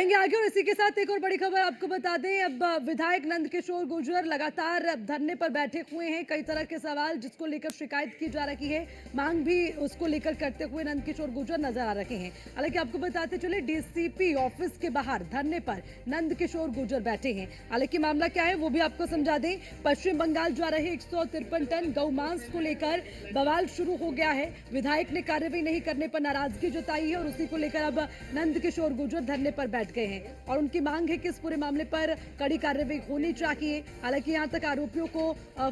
बढ़ेंगे आगे और इसी के साथ एक और बड़ी खबर आपको बता दें। अब विधायक नंदकिशोर गुर्जर लगातार धरने पर बैठे हुए हैं। कई तरह के सवाल जिसको लेकर शिकायत की जा रही है, मांग भी उसको लेकर करते हुए नंदकिशोर गुर्जर नजर आ रहे हैं। हालांकि आपको बताते चले, डीसीपी ऑफिस के बाहर धरने पर नंदकिशोर गुर्जर बैठे हैं। हालांकि मामला क्या है वो भी आपको समझा दें। पश्चिम बंगाल जा रहे 153 टन गौमांस को लेकर बवाल शुरू हो गया है। विधायक ने कार्रवाई नहीं करने पर नाराजगी जताई है और उसी को लेकर अब नंदकिशोर गुर्जर धरने पर बैठ गए हैं और उनकी मांग है कि इस पूरे मामले पर कड़ी कार्रवाई होनी चाहिए। हालांकि यहां तक आरोपियों को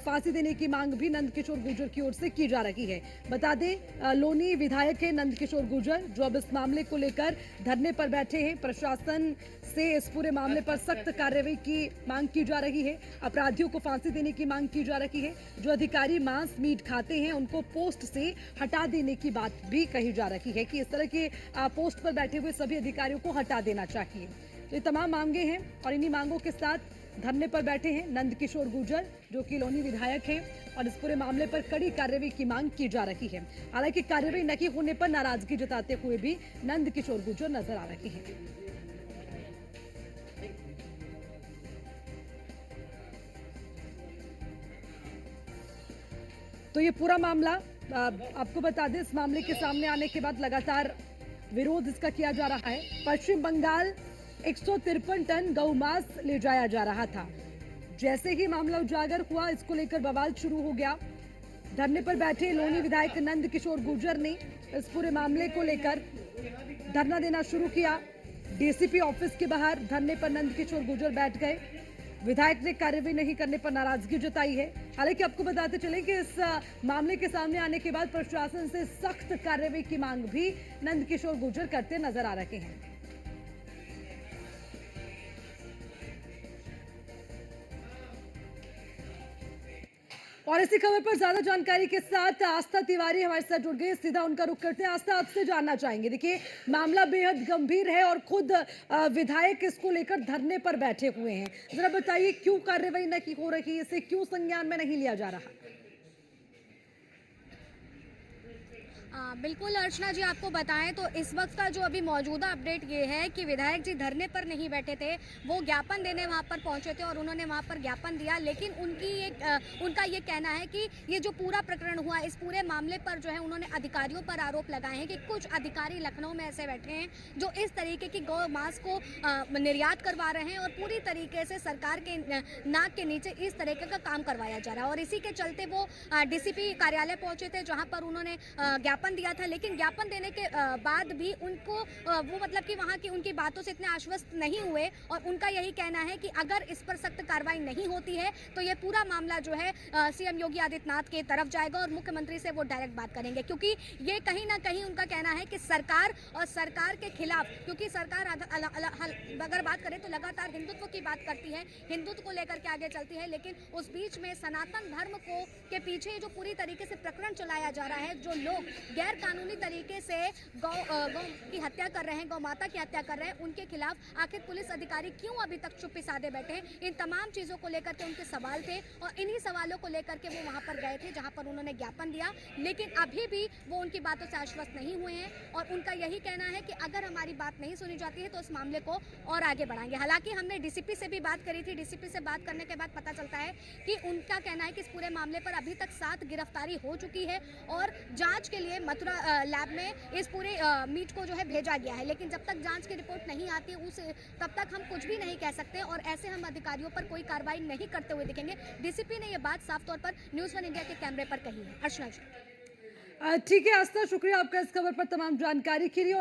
फांसी देने की मांग भी नंदकिशोर गुर्जर की ओर से की जा रही है। बता दें, लोनी विधायक है नंदकिशोर गुर्जर, जो अब इस मामले को लेकर धरने पर बैठे हैं। प्रशासन से इस पूरे मामले पर सख्त कार्रवाई की मांग की जा रही है। अपराधियों को फांसी देने की मांग की जा रही है। जो अधिकारी मांस मीट खाते हैं उनको पोस्ट से हटा देने की बात भी कही जा रही है कि इस तरह के पोस्ट पर बैठे हुए सभी अधिकारियों को हटा देना चाहिए। तो ये तमाम मांगे हैं और इन्हीं मांगों के साथ धरने पर बैठे हैं नंदकिशोर गुर्जर, जो कि लोनी विधायक हैं, और इस पूरे मामले पर कड़ी कार्रवाई की मांग की जा रही है। हालांकि कार्रवाई नहीं होने पर नाराजगी जताते हुए भी नंदकिशोर गुर्जर नजर आ रहे हैं। तो ये पूरा मामला आपको बता दें, इस मामले के सामने आने के बाद लगातार विरोध इसका किया जा रहा है। पश्चिम बंगाल 153 टन गौमांस ले जाया जा रहा था। जैसे ही मामला उजागर हुआ, इसको लेकर बवाल शुरू हो गया। धरने पर बैठे लोनी विधायक नंदकिशोर गुर्जर ने इस पूरे मामले को लेकर धरना देना शुरू किया। डीसीपी ऑफिस के बाहर धरने पर नंदकिशोर गुर्जर बैठ गए। विधायक ने कार्रवाई नहीं करने पर नाराजगी जताई है। हालांकि आपको बताते चलें कि इस मामले के सामने आने के बाद प्रशासन से सख्त कार्रवाई की मांग भी नंदकिशोर गुर्जर करते नजर आ रहे हैं। और इसी खबर पर ज्यादा जानकारी के साथ आस्था तिवारी हमारे साथ जुड़ गए। सीधा उनका रुख करते हैं। आस्था, आपसे जानना चाहेंगे, देखिए मामला बेहद गंभीर है और खुद विधायक इसको लेकर धरने पर बैठे हुए हैं। जरा बताइए, क्यों कार्रवाई नहीं हो रही, इसे क्यों संज्ञान में नहीं लिया जा रहा? बिल्कुल अर्चना जी, आपको बताएं तो इस वक्त का जो अभी मौजूदा अपडेट ये है कि विधायक जी धरने पर नहीं बैठे थे, वो ज्ञापन देने वहां पर पहुंचे थे और उन्होंने वहां पर ज्ञापन दिया। लेकिन उनका ये कहना है कि ये जो पूरा प्रकरण हुआ, इस पूरे मामले पर जो है उन्होंने अधिकारियों पर आरोप लगाए हैं कि कुछ अधिकारी लखनऊ में ऐसे बैठे हैं जो इस तरीके की गौ मांस को निर्यात करवा रहे हैं और पूरी तरीके से सरकार के नाक के नीचे इस तरीके का काम करवाया जा रहा है। और इसी के चलते वो डीसीपी कार्यालय पहुंचे थे, जहां पर उन्होंने ज्ञापन दिया था। लेकिन ज्ञापन देने के बाद भी उनको वो मतलब कि वहां की उनकी बातों से इतने आश्वस्त नहीं हुए और उनका यही कहना है कि अगर इस पर सख्त कार्रवाई नहीं होती है तो ये पूरा मामला जो है सीएम योगी आदित्यनाथ के तरफ जाएगा और मुख्यमंत्री से वो डायरेक्ट बात करेंगे। क्योंकि ये कहीं ना कहीं उनका कहना है कि सरकार और सरकार के खिलाफ, क्योंकि सरकार अगर बात करें तो लगातार हिंदुत्व की बात करती है, हिंदुत्व को लेकर के आगे चलती है, लेकिन उस बीच में सनातन धर्म को के पीछे जो पूरी तरीके से प्रकरण चलाया जा रहा है, जो लोग गैर कानूनी तरीके से गौ की हत्या कर रहे हैं, गौ माता की हत्या कर रहे हैं, उनके खिलाफ आखिर पुलिस अधिकारी क्यों अभी तक चुप्पी साधे बैठे हैं? इन तमाम चीजों को लेकर के उनके सवाल थे और इन्हीं सवालों को लेकर के वो वहां पर गए थे जहां पर उन्होंने ज्ञापन दिया। लेकिन अभी भी वो उनकी बातों से आश्वस्त नहीं हुए हैं और उनका यही कहना है कि अगर हमारी बात नहीं सुनी जाती है तो इस मामले को और आगे बढ़ाएंगे। हालांकि हमने डीसीपी से भी बात करी थी। डीसीपी से बात करने के बाद पता चलता है कि उनका कहना है कि इस पूरे मामले पर अभी तक 7 गिरफ्तारी हो चुकी है और जांच के लिए मथुरा लैब में इस पूरे मीट को जो है भेजा गया है। लेकिन जब तक जांच की रिपोर्ट नहीं आती तब तक हम कुछ भी नहीं कह सकते और ऐसे हम अधिकारियों पर कोई कार्रवाई नहीं करते हुए दिखेंगे। डीसीपी ने यह बात साफ तौर पर न्यूज़ 1 इंडिया के कैमरे पर कही है। अर्चना जी, ठीक है आस्था, शुक्रिया आपका इस खबर पर तमाम जानकारी के लिए।